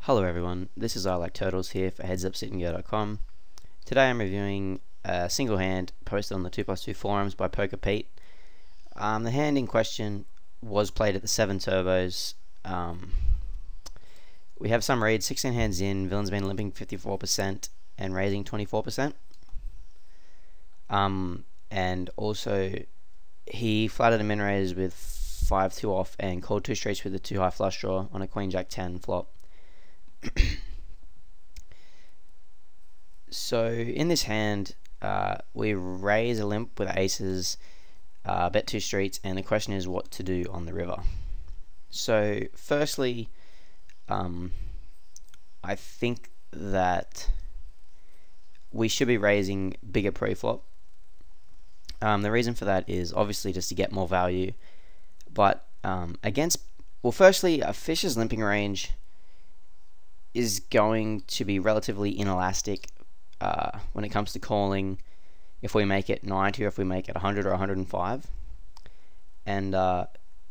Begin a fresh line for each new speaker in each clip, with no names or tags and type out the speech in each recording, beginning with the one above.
Hello everyone, this is I Like Turtles here for headsupsitandgo.com. Today I'm reviewing a single hand posted on the 2+2 forums by Poker Pete. The hand in question was played at the 7 turbos. We have some reads, 16 hands in, villain's been limping 54% and raising 24%. And also he flatted a min raise with 5-2 off and called 2 straights with a 2 high flush draw on a Queen Jack 10 flop. So in this hand, we raise a limp with aces, bet 2 streets, and the question is what to do on the river. So firstly, I think that we should be raising bigger pre-flop. The reason for that is obviously just to get more value, but firstly, a fish's limping range is going to be relatively inelastic when it comes to calling if we make it 90 or if we make it 100 or 105. And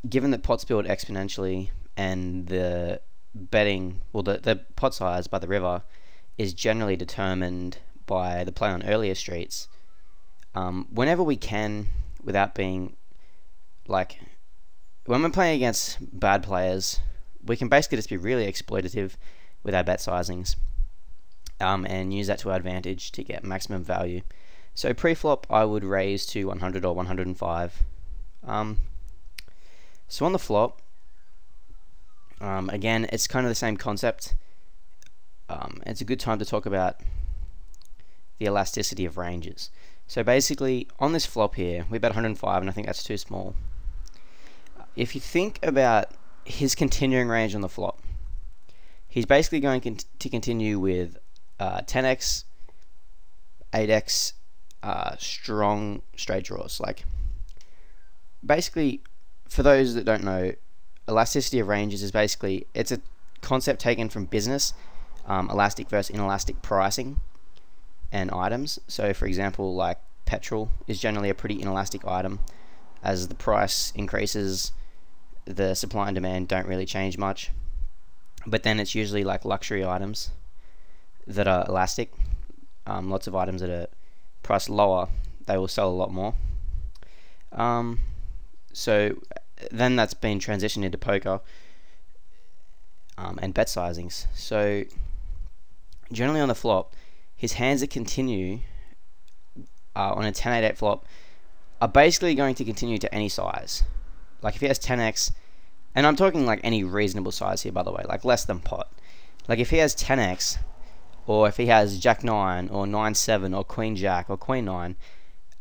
given that pots build exponentially and the betting, the pot size by the river is generally determined by the play on earlier streets, whenever we can, without being like, when we're playing against bad players, we can basically just be really exploitative with our bet sizings and use that to our advantage to get maximum value. So pre-flop I would raise to 100 or 105. So on the flop, again, it's kind of the same concept. It's a good time to talk about the elasticity of ranges. So basically on this flop here we bet 105 and I think that's too small. If you think about his continuing range on the flop, he's basically going to continue with 10x, 8x, strong straight draws. Like, basically, for those that don't know, elasticity of ranges is basically, it's a concept taken from business, elastic versus inelastic pricing and items. So for example, like petrol is generally a pretty inelastic item. As the price increases, the supply and demand don't really change much. But then it's usually like luxury items that are elastic. Lots of items that are priced lower, they will sell a lot more. So then that's been transitioned into poker and bet sizings. So generally on the flop, his hands that continue on a 10-8-8 flop are basically going to continue to any size. Like if he has 10x, and I'm talking like any reasonable size here, by the way, like less than pot. Like if he has 10x, or if he has Jack 9, or 9-7, or Queen Jack, or Queen 9,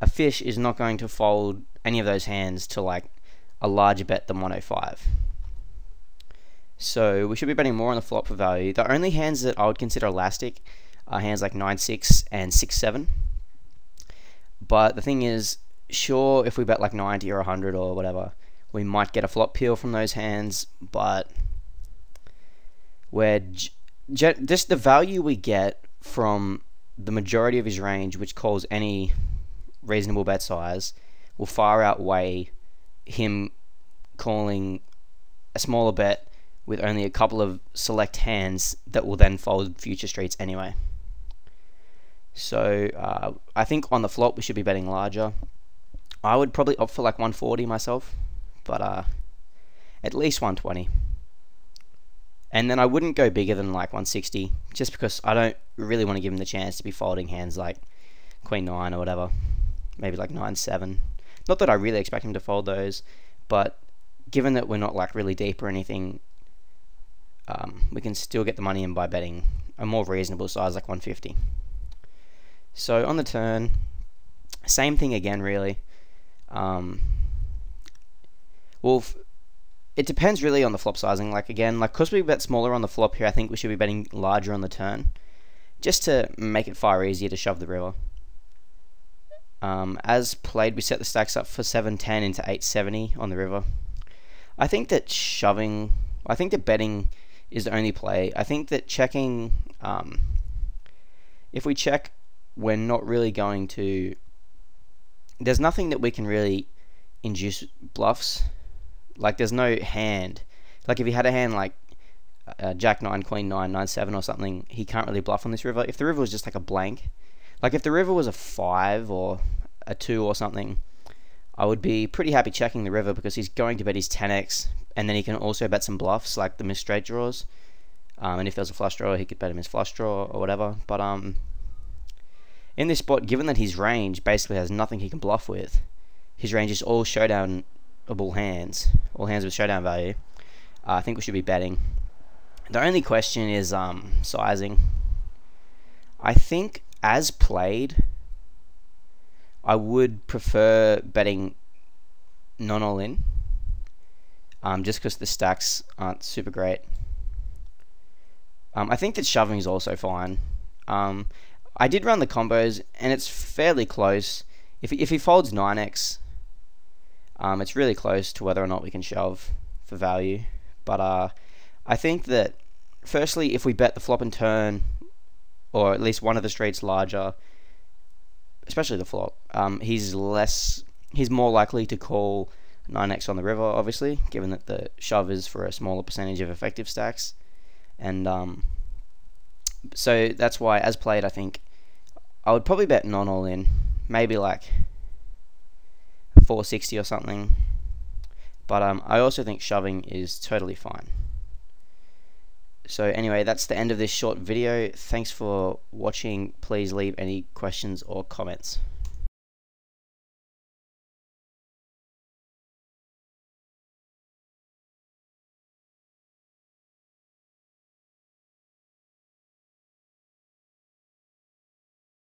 a fish is not going to fold any of those hands to like a larger bet than 105. So we should be betting more on the flop for value. The only hands that I would consider elastic are hands like 9-6 and 6-7. But the thing is, sure, if we bet like 90 or 100 or whatever, we might get a flop peel from those hands, but just the value we get from the majority of his range, which calls any reasonable bet size, will far outweigh him calling a smaller bet with only a couple of select hands that will then fold future streets anyway. So I think on the flop we should be betting larger. I would probably opt for like 140 myself, but at least 120. And then I wouldn't go bigger than like 160, just because I don't really want to give him the chance to be folding hands like Queen 9 or whatever, maybe like 9-7. Not that I really expect him to fold those, but given that we're not like really deep or anything, we can still get the money in by betting a more reasonable size like 150. So on the turn, same thing again really. It depends really on the flop sizing. Like again, like because we bet smaller on the flop here, I think we should be betting larger on the turn, just to make it far easier to shove the river. As played, we set the stacks up for 710 into 870 on the river. I think that betting is the only play. I think that checking, if we check, we're not really going to, there's nothing that we can really induce bluffs. Like there's no hand. Like if you had a hand like Jack 9, Queen 9, 9 7 or something, he can't really bluff on this river. If the river was just like a blank, like if the river was a 5 or a 2 or something, I would be pretty happy checking the river because he's going to bet his 10x, and then he can also bet some bluffs like the missed straight draws. And if there's a flush draw, he could bet him his flush draw or whatever. But in this spot, given that his range basically has nothing he can bluff with, his range is all showdownable hands, all hands with showdown value, I think we should be betting. The only question is sizing. I think as played, I would prefer betting non all in, just because the stacks aren't super great. I think that shoving is also fine. I did run the combos, and it's fairly close. If he folds 9x, it's really close to whether or not we can shove for value. But I think that, firstly, if we bet the flop and turn, or at least one of the streets larger, especially the flop, he's more likely to call 9x on the river, obviously, given that the shove is for a smaller percentage of effective stacks. And so that's why, as played, I think I would probably bet non all in, maybe like 460 or something. But I also think shoving is totally fine. So anyway, that's the end of this short video. Thanks for watching. Please leave any questions or comments.